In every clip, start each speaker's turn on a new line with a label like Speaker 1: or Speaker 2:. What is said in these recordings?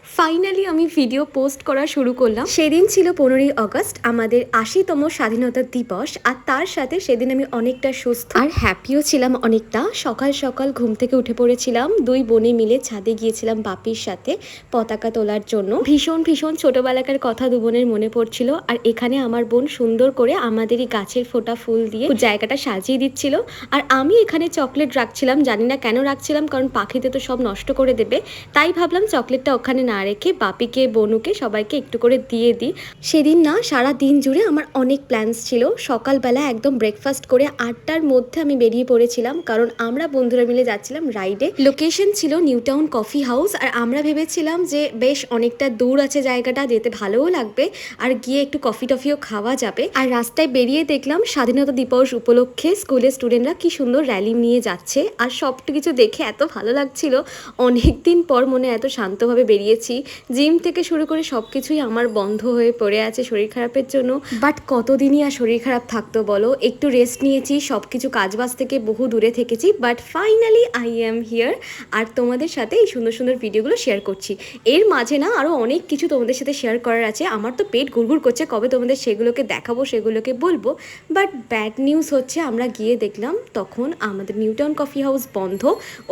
Speaker 1: Finally আমি video post করা শুরু করলাম। সেদিন ছিল 15ই আগস্ট, আমাদের 80তম স্বাধীনতা দিবস। আর তার সাথে সেদিন আমি অনেকটা সুস্থ আর হ্যাপিও ছিলাম অনেকটা। সকাল সকাল ঘুম থেকে উঠে পড়েছিলাম, দুই বোনে মিলে ছাদে গিয়েছিলাম বাপির সাথে পতাকা তোলার জন্য। ভীষণ ভীষণ ছোটবেলাকার কথা দু বোনের মনে পড়ছিল। আর এখানে আমার বোন সুন্দর করে আমাদেরই গাছের ফোঁটা ফুল দিয়ে জায়গাটা সাজিয়ে দিচ্ছিল। আর আমি এখানে চকলেট রাখছিলাম, জানি না কেন রাখছিলাম, কারণ পাখিতে তো সব নষ্ট করে দেবে। তাই ভাবলাম চকলেটটা ওখানে না রেখে বাপিকে, বনুকে সবাইকে একটু করে দিয়ে দিই। সেদিন না সারা দিন জুড়ে আমার অনেক প্ল্যানস ছিল। সকালবেলা একদম ব্রেকফাস্ট করে 8টার মধ্যে আমি বেরিয়ে পড়েছিলাম, কারণ আমরা বন্ধুরা মিলে যাচ্ছিলাম রাইডে। লোকেশন ছিল নিউ টাউন কফি হাউস। আর আমরা ভেবেছিলাম যে বেশ অনেকটা দূর আছে জায়গাটা, যেতে ভালোও লাগবে আর গিয়ে একটু কফি টফিও খাওয়া যাবে। আর রাস্তায় বেরিয়ে দেখলাম স্বাধীনতা দিবস উপলক্ষে স্কুলের স্টুডেন্টরা কি সুন্দর র্যালি নিয়ে যাচ্ছে। আর সব কিছু দেখে এত ভালো লাগছিল। অনেকদিন পর মনে এত শান্তভাবে বেরিয়েছি। জিম থেকে শুরু করে সব কিছুই আমার বন্ধ হয়ে পড়ে আছে শরীর খারাপের জন্য। বাট কতদিনই আর শরীর খারাপ থাকতো বলো। একটু রেস্ট নিয়েছি, সব কিছু কাজবাজ থেকে বহু দূরে থেকেছি, but finally I am here. আর তোমাদের সাথে এই সুন্দর সুন্দর ভিডিওগুলো শেয়ার করছি। এর মাঝে না আরও অনেক কিছু তোমাদের সাথে শেয়ার করার আছে। আমার তো পেট গুড়গুড় করছে কবে তোমাদের সেগুলোকে দেখাবো, সেগুলোকে বলবো। বাট ব্যাড নিউজ হচ্ছে, আমরা গিয়ে দেখলাম তখন আমাদের নিউ টাউন কফি হাউস বন্ধ।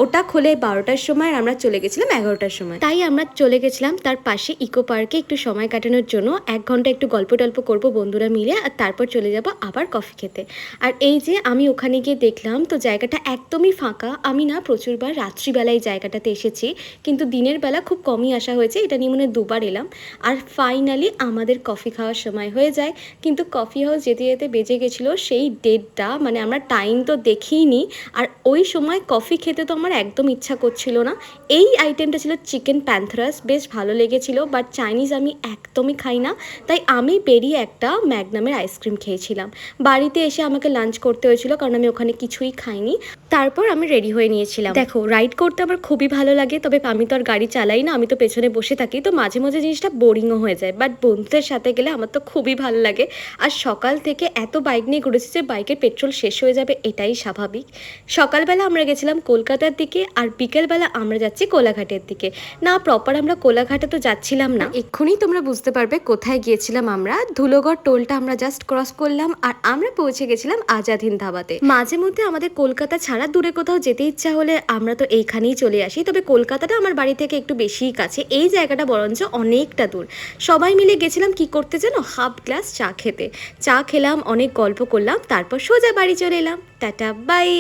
Speaker 1: ওটা খোলে 12টার সময় আর আমরা চলে গেছিলাম 11টার সময়। তাই আমরা চলে গেছিলাম তার পাশে ইকো পার্কে একটু সময় কাটানোর জন্য। 1 ঘন্টা একটু গল্প টল্প করবো বন্ধুরা মিলে, আর তারপর চলে যাব আবার কফি খেতে। আর এই যে আমি ওখানে গিয়ে দেখলাম তো জায়গাটা একদমই ফাঁকা। আমি না প্রচুরবার রাত্রিবেলায় জায়গাটাতে এসেছি, কিন্তু দিনের বেলা খুব কমই আসা হয়েছে। এটা নিয়ে মনে 2বার এলাম। আর ফাইনালি আমাদের কফি খাওয়ার সময় হয়ে যায়। কিন্তু কফি হাউস যেতে যেতে বেজে গেছিলো সেই 1:30, মানে আমরা টাইম তো দেখিইনি। আর ওই সময় কফি খেতে তো আমার একদম ইচ্ছা করছিল না। এই আইটেমটা ছিল চিকেন প্যান্থরাস, বেশ ভালো লেগেছিল। বাট চাইনিজ আমি একদমই খাই না, তাই আমি বেরিয়ে একটা ম্যাগনামের আইসক্রিম খেয়েছিলাম। বাড়িতে এসে আমাকে লাঞ্চ করতে হয়েছিল, কারণ আমি ওখানে কিছুই খাইনি। তারপর আমি রেডি হয়ে নিয়েছিলাম। দেখো, রাইড করতে আমার খুবই ভালো লাগে, তবে আমি তো আর গাড়ি চালাই না, আমি তো পেছনে বসে থাকি। তো মাঝে মাঝে জিনিসটা বোরিংও হয়ে যায়। বাট বন্ধুদের সাথে গেলে আমার তো খুবই ভালো লাগে। আর সকাল থেকে এত বাইক নিয়ে ঘুরেছি যে বাইকের পেট্রোল শেষ হয়ে যাবে, এটাই স্বাভাবিক। সকালবেলা আমরা গেছিলাম কলকাতার দিকে, আর বিকেলবেলা আমরা যাচ্ছি কোলাঘাটের দিকে। না, প্রপার আমরা কোলাঘাটে তো যাচ্ছিলাম না। এক্ষুনি তোমরা বুঝতে পারবে কোথায় গিয়েছিলাম আমরা। ধুলোগড় টোলটা আমরা জাস্ট ক্রস করলাম আর আমরা পৌঁছে গেছিলাম আজাদ হিন্দ ধাবাতে। মাঝে মধ্যে আমাদের কলকাতা ছাড়া দূরে কোথাও যেতে ইচ্ছা হলে আমরা তো এইখানেই চলে আসি। তবে কলকাতাটা আমার বাড়ি থেকে একটু বেশিই কাছে, এই জায়গাটা বরঞ্চ অনেকটা দূর। সবাই মিলে গেছিলাম কি করতে জানো, হাফ গ্লাস চা খেতে। চা খেলাম, অনেক গল্প করলাম, তারপর সোজা বাড়ি চলে এলাম। Tata bye.